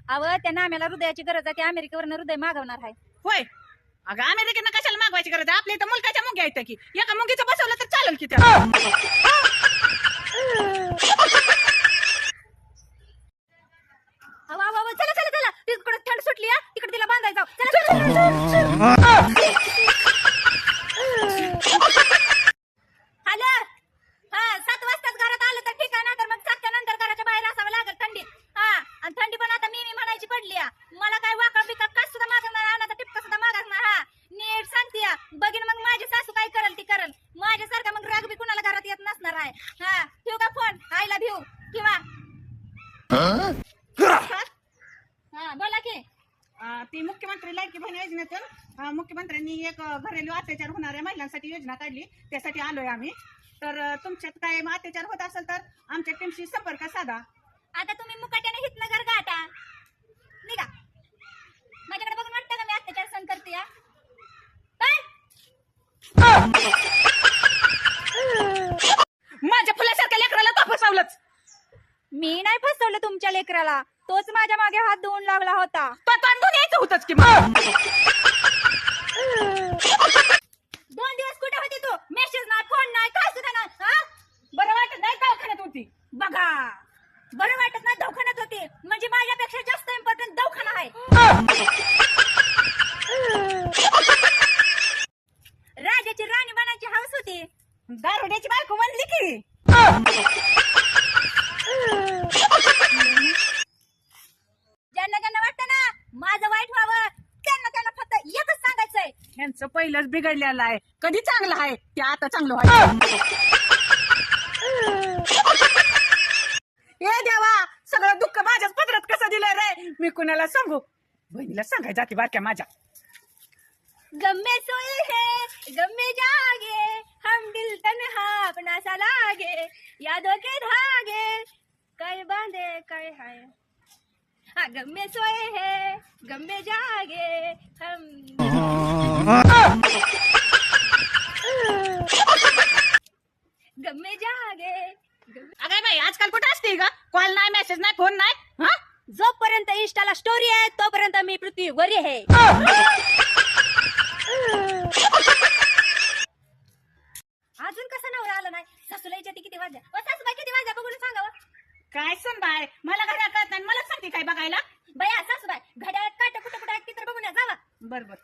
अव त्या नाम्याला हृदयाची गरज आहे, ते अमेरिकेवरनं हृदय मागवणार आहे. होय अगं अमेरिकेनं कशाला मागवायची गरज आहे? आपल्या इथं मुलगाच्या मुंग्या आहेत की एका मुंगीचं बसवलं तर चालेल की त्याला. अव चला चला चला, तिकडे थंड सुटली, तिकडे तिला बांधायचं. हॅलो, हा 7 वाजताच घरात आलं तर ठीक आहे, ना तर मग 7च्या नंतर घराच्या बाहेर असावं लागेल थंडीत. हा आणि थंडी पण आता मी म्हणायची पडली. मला काय वाकड बिकड काय सुद्धा मागणार, आणाचा टिपका सुद्धा मागणार. हा नीट सांगते, बघीन मग माझी सासू काय करल ती करल. माझ्यासारखा मग राग बी कुणाला घरात येत नसणार आहे. हा ठेवू का फोन? आईला भिऊ किंवा हा बोला की. ती मुख्यमंत्री लाडकी बहीण योजनेतून मुख्यमंत्र्यांनी एक घरेलू अत्याचार होणाऱ्या महिलांसाठी योजना काढली, त्यासाठी आलोय आम्ही. तर तुमच्यात काय अत्याचार होत असेल तर आमच्या टीमशी संपर्क साधा. आता तुम्ही मुकाट्याने हितनगर गाठा निघा. माझ्याकडे बघून वाटतं का मी अत्याचार सहन करते? माझ्या फुलासारख्या लेकराला तो फसवलंच. मी नाही फसवलं तुमच्या लेकराला, तोच माझ्या मागे हात धुवून लागला होता. तो तांदून यायचं होतच की मग. 2 दिवस कुठे होती तू? मेसेज नाही, फोन नाही, काय सुद्धा नाही. बरं वाटत नाही दवाखान्यात होती. बघा, बरं वाटत नाही दवाखान्यात होती म्हणजे माझ्यापेक्षा जास्त इम्पॉर्टंट दवाखाना आहे. राजाची राणी बनायची हौस होती. दारुड्याची बायको म्हणली की. ज्यांना ज्यांना वाटतं ना माझं वाईट व्हावं, त्यांना त्यांना फक्त एकच सांगायचंय, यांचं पहिलंच बिघडलेलं आहे. कधी चांगलं आहे ते आता चांगलं व्हायचं. ए देवा, सगळं दुःख माझ्याच पदरात कसं दिलंय रे. मी कुणाला सांगू? बहिणीला सांगायचं जाते बारक्या माझ्या. गम्मे सोए है गम्मे जागे, हम दिल तन्हा अपना सा लागे, यादों के धागे काय बांधे काय है. हाँ गम्मे सोए है गम्मे जागे हम गम्मे जागे. अगं बाई, आजकाल कुठं असते का? कॉल नाही, मेसेज नाही, फोन नाही. जोपर्यंत इंस्टाला स्टोरी आहे तोपर्यंत मी पृथ्वीवर आहे. अजून कसं नवरा आला नाही? सासूला विचारते किती वाजल्या. सासूबाई किती वाजल्या बघून सांगावं. काय सुन बाय, मला घड्याळ कळत नाही, मला सांगते काय बघायला. बया सासूबाई घड्याळात काट कुठं कुठं आहेत तर बघून या जावा. बरोबर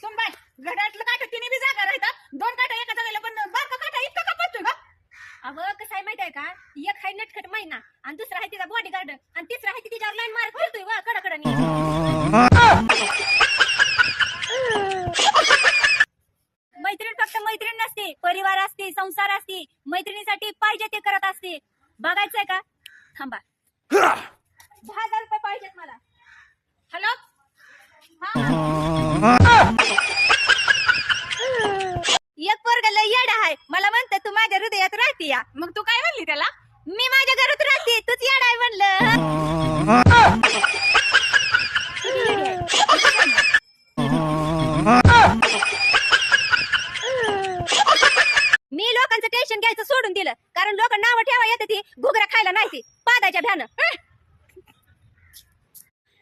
सुन बाय, घड्याळातलं काट तिने बी जागा राहतात. 2 काटा एका जागेला, पण बारका काटा इतका का पडतोय का? अगं कसं आहे माहिती आहे का, एक आहे नटखट महिना आणि दुसरा आहे तिचा बॉडीगार्ड आणि तिसरा आहे तिच्यावर लाईन मारत फिरतोय वा कडकडनी. मैत्रीण फक्त मैत्रीण नसते, परिवार असते, संसार असते. मैत्रिणीसाठी पाहिजे ते करत असते. बघायचंय का? थांबा, 10,000 रुपये पाहिजेत मला. हॅलो, एक पोरगा लय येडा आहे, मला म्हणतं तू माझ्या हृदयात राहते या. मग तू काय म्हणली त्याला? मी माझ्या घरात राहते, तूच येडा आहे म्हणलं. मी लोकांचं टेन्शन घ्यायचं सोडून दिलं, कारण लोक नावं ठेवा येते ती घुगऱ्या खायला नाही ती पादाच्या भ्यानं.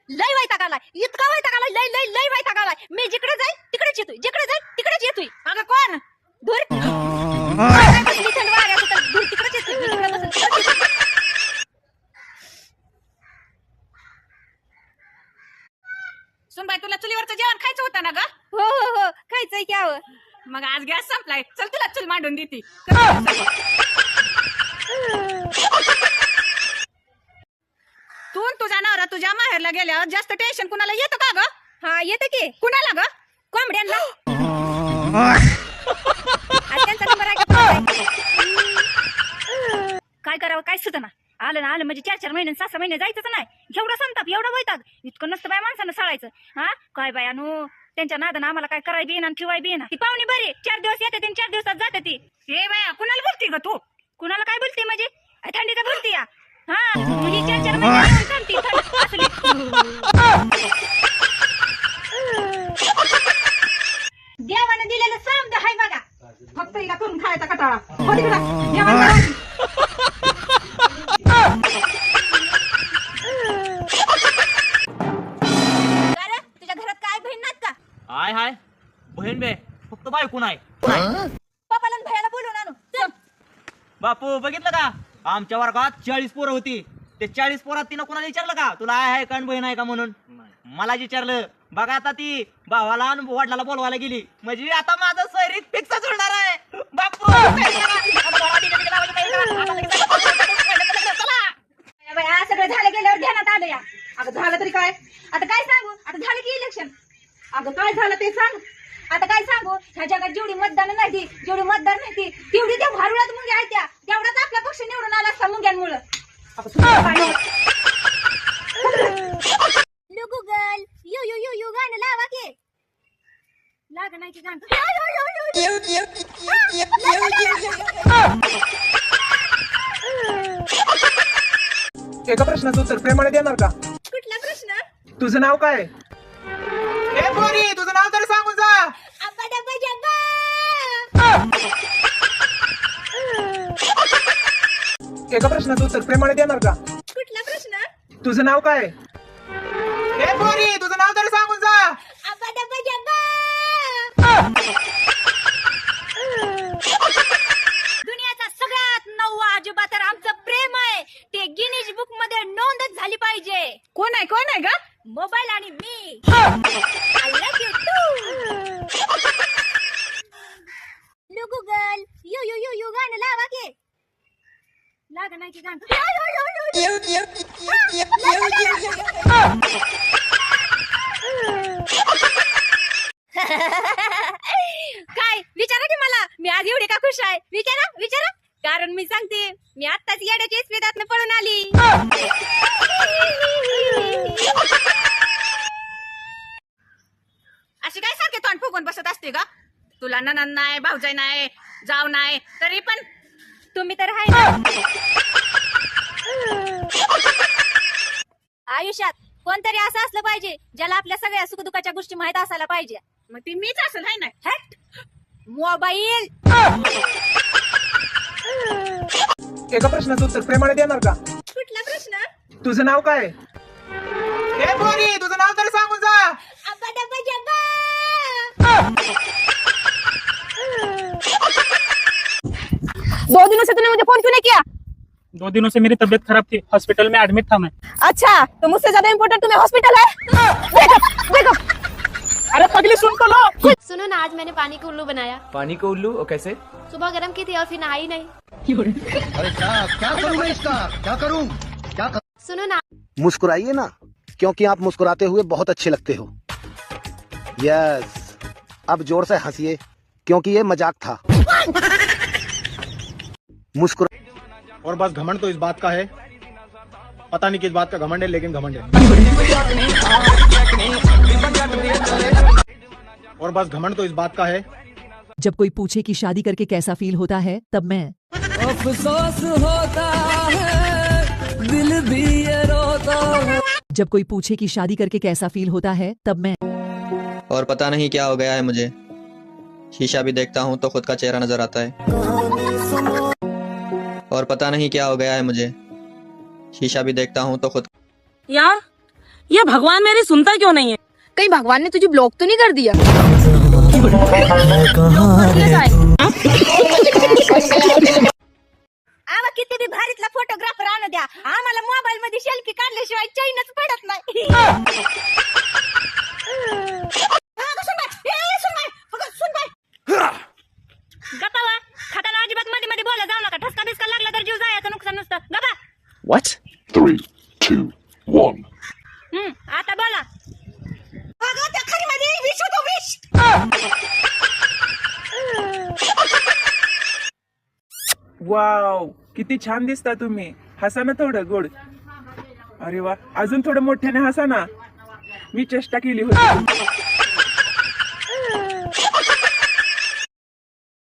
लय वैताग आलाय, इतका वैताग आलाय, लय लय लय वैताग आलाय. मी जिकडे जाईल तिकडेच येतोय, जिकडे जाईल तिकडेच येतोय. अगं कोण? धूर थंड वाऱ्याचं तर धूर तिकडेच येतोय, मी जिकडे बसेल तिकडेच येतोय. सुनबाई, तुला चुलीवरचं जेवण खायचं होतं ना ग? हो हो हो खायचंय की आवं. मग आज गॅस संपलाय, चल तुला चूल मांडून देते. तू तुझ्या नवरा तुझ्या माहेरला गेल्यावर जास्त टेन्शन कुणाला येतं का ग? हा येतं की. कुणाला ग? कोंबड्यांना. त्यांचा नंबर आहे का? काय करावं काय सुद्धा ना. आलं ना आलं म्हणजे 4-4 महिने 6-6 महिने जायचंच नाही. एवढा संताप, एवढा वैताग, इतकं नसतं बाय माणसानं सळायचं. हा काय बायानो, त्यांच्या नादानं आम्हाला काय कराय बी ना ठेवाय बी ना. ती पाहुणी बरी 4 दिवस येते 4 दिवसात जाते ती. हे बाया, कुणाला बोलते ग तू? कुणाला काय बोलते म्हणजे? थंडीचं बोलते या. हा ही 4-4 महिने थांबती असली. देवानं दिलेलं समज हाय बघा, फक्त हिला करून खायचा कटाळा. हो तिकडं, जेवण करा. बायको नाही. पप्पाला आणि भैयाला बोलून आणू चल. बापू बघितलं का, आमच्या वर्गात 40 पोरं होती. ते 40 पोरात तिनं कोणाला विचारलं का तुला आहे का बहीण आहे का म्हणून? मला विचारलं. बघा आता ती भावाला आणि वडिलाला बोलवायला गेली, म्हणजे आता माझं सैरिक फिक्सच होणार आहे. बापू बाया, सगळं झालं गेल्यावर ध्यानात आलं या. अगं झालं तरी काय? आता काय सांगू, आता झालं की इलेक्शन. अगं काय झालं ते सांग. आता काय सांगू, ह्या जगात जेवढी मतदान नाही जेवढी मतदार नाही तेवढी त्या भारुळात मुंग्या आहेत त्या. तेवढाच आपला पक्ष निवडून आला असता मुंग्यांमुळं. Google you you you you गाणं लावा की. लाग नाही की गाणं. एका प्रश्नाचं उत्तर प्रेमाने देणार का? कुठला प्रश्न? तुझं नाव काय? ए पोरी, तुझं नाव तरी सांगून जा. अब्बा डब्बा जब्बा. एका प्रश्नाचं उत्तर प्रेमाने देणार का? कुठला प्रश्न? तुझं नाव काय? ए पोरी, तुझं नाव तरी सांगून जा. अब्बा डब्बा जब्बा. दुनियाचा सगळ्यात नववा अजूबा तर आमचं प्रेम आहे. ते गिनीज बुक मध्ये नोंदच झाली पाहिजे. कोण आहे का? मोबाईल आणि मी. I love you too. Low Google you you you you गाणं लावा की. लाग नाही की गाणं. काय विचारा की मला, मी आज एवढी का खुश आहे? विचारा. कारण मी सांगते, मी आत्ताच येड्याच्या इस्पितातनं पळून आली. अशी काय सारखे तोंड फुगून बसत असते का? तुला ननंद नाही, भाऊजाई नाही, जाव नाही, तरी पण तुम्ही तर आहे ना. आयुष्यात कोणतरी असं असलं पाहिजे ज्याला आपल्या सगळ्या सुखदुःखाच्या गोष्टी माहित असायला पाहिजे. मग ती मीच असेल आहे ना. हट मोबाईल. एका प्रश्नाचं उत्तर प्रेमाने देणार का? कुठला प्रश्न? तुझं नाव काय? ए पोरी, तुझं नाव तरी सांगून जा. अब्बा डब्बा जब्बा. 2 दिनों से तूने मुझे फोन क्यों नहीं किया? 2 दिनों से मेरी तबीयत खराब थी, हॉस्पिटल में एडमिट था मैं. अच्छा, तो मुझसे ज्यादा इम्पोर्टेंट तुम्हें हॉस्पिटल है? देखो. अरे पगली सुन तो लो. सुनो ना, आज मैंने पानी का उल्लू बनाया. पानी को उल्लू? और कैसे? सुबह गर्म की थी और फिर नहाई नहीं. अरे क्या करूं मैं इसका? क्या करूं? सुनो ना. मुस्कुराइए ना, क्योंकि आप मुस्कुराते हुए बहुत अच्छे लगते हो. यस, अब जोर से हंसिए, क्योंकि ये मजाक था. मुस्कुरा. और बस घमंड तो इस बात का है, पता नहीं किस बात का घमंड है, लेकिन घमंड है. और बस घमंड तो इस बात का है. जब कोई पूछे कि शादी करके कैसा फील होता है, तब मैं अफसोस होता है, दिल भी ये रोता है. जब कोई पूछे कि शादी करके कैसा फील होता है, तब मैं और पता नहीं क्या हो गया है मुझे, शीशा भी देखता हूँ तो खुद का चेहरा नजर आता है. और पता नहीं क्या हो गया है मुझे, शीशा भी देखता हूँ तो खुद. यार, ये भगवान मेरी सुनता क्यों नहीं है? कहीं भगवान ने तुझे ब्लॉक तो नहीं कर दिया? आवा किती बी भारीतला फोटोग्राफर आणू द्या, आम्हाला मोबाईल मध्ये सेल्फी काढल्याशिवाय चैनच पडत नाही. गप्पा खाताना अजिबात मध्ये मध्ये बोला जाऊ नका. ठसका बिस्का लागला तर जीव जायचं नुकसान नसतं. गप्पा. What? 3, 2, 1. आता बोला. अगं त्या खरीमध्ये विष होतो, विष. वाव, किती छान दिसता तुम्ही. हसा ना थोडं गोड. अरे वा, अजून थोडं मोठ्याने हसा ना. मी चेष्टा केली होती.